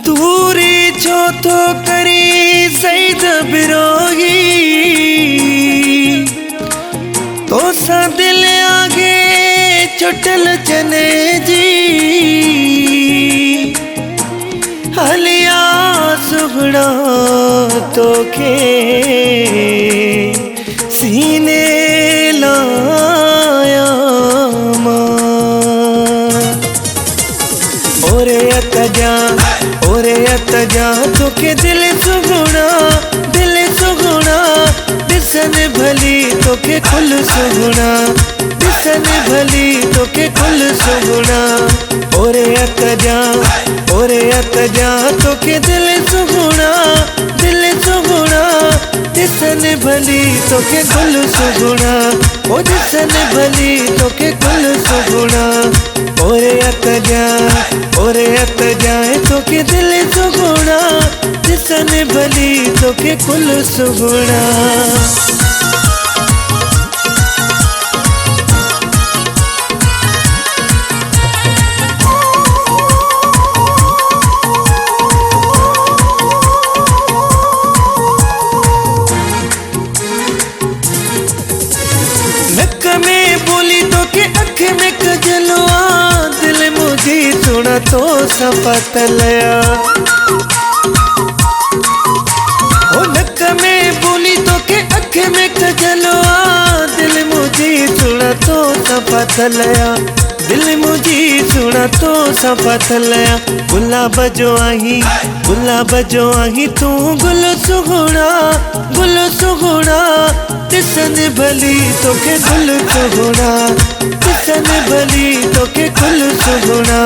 दूरी छो तो करी सईद बिरोही तो सा दिल आगे चुटल चने जी हलिया सुगड़ा तो के सीने लाया ओरे अतजा तो के दिल सुगुणा दिसन भली तो के कुल सुगुणा दिसन भली तो के कुल सुगुणा ओरे अतजा तो के दिल सुगुणा दिसन भली तो के कुल सुगुणा ओ दिसन भली तो के कुल सुगुणा ओरे अतजा तो के दिल सुगुणा दिसन भली तो के कुल सुगुणा नक में बोली तो के अख में कजलवा दिल मुझे सुना तो सपतलया ओ नक में बोली तो के अख में कजलवा दिल मुझे सुना तो सपतलया दिल मुझे सुना तो सपतलया गुलाब जो आही तू गुल सुगुणा दिसन भली तो के कुल सुगुणा दिसन भली तो के कुल सुगुणा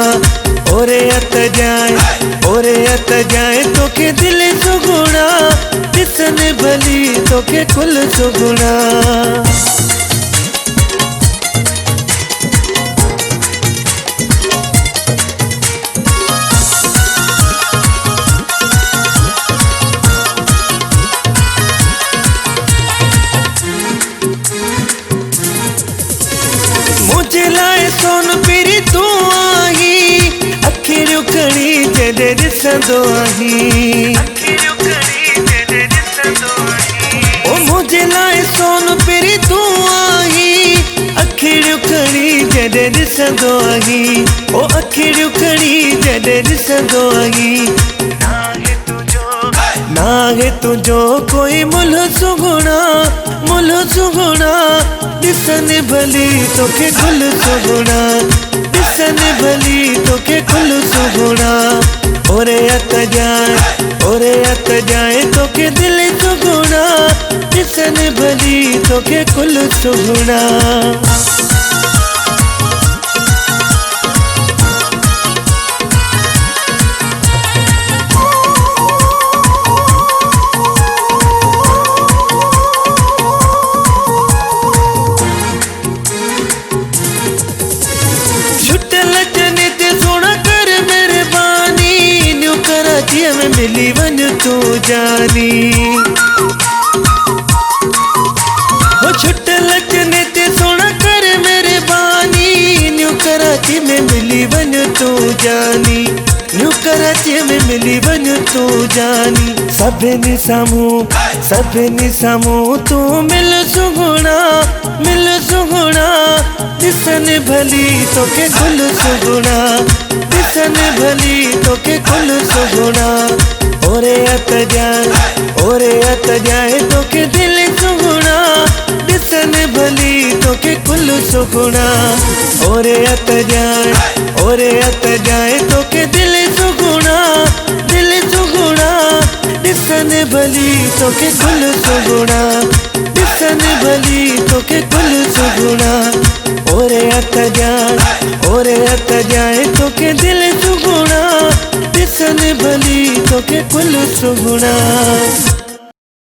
ओरे अत जाए तो के दिल सुगुणा दिसन भली तो के कुल सुगुणा मुझे लाए सोन पिरी तू आई अखिरियों कड़ी जदे दिसंदो आही ओ मुझे लाए सोन पिरी तू आई अखिरियों कड़ी जदे दिसंदो आही ओ अखिरियों कड़ी जदे दिसंदो आही ना है तुझो कोई मुल सुगुणा दिसन भली तो के कुल सुगुणा दिसन भली तो के कुल सुगुणा ओरे अत जाए तो के दिल सुगुणा दिसन भली तो के कुल सुगुणा में मिली वन तू जानी हो छुट लचने ते सोना कर मेरे बानी न्यू कराची में मिली वन तू जानी न्यू कराची में मिली वन तू जानी सभिनी सामू तू मिल सुगुणा दिसन भली तो के कुल सुगुणा दिसन भली तो के कुल सुगुणा ओरे अत जाए तो के दिल सुगुणा दिसन भली तो के कुल सुगुणा ओरे अत जाए तो के दिल सुगुणा दिसन भली तो के कुल सुगुणा दिसन भली तो के कुल सुगुणा ओरे अत जाए तो के दिल सुगुणा दिसन भली तो के कुल सुगुणा।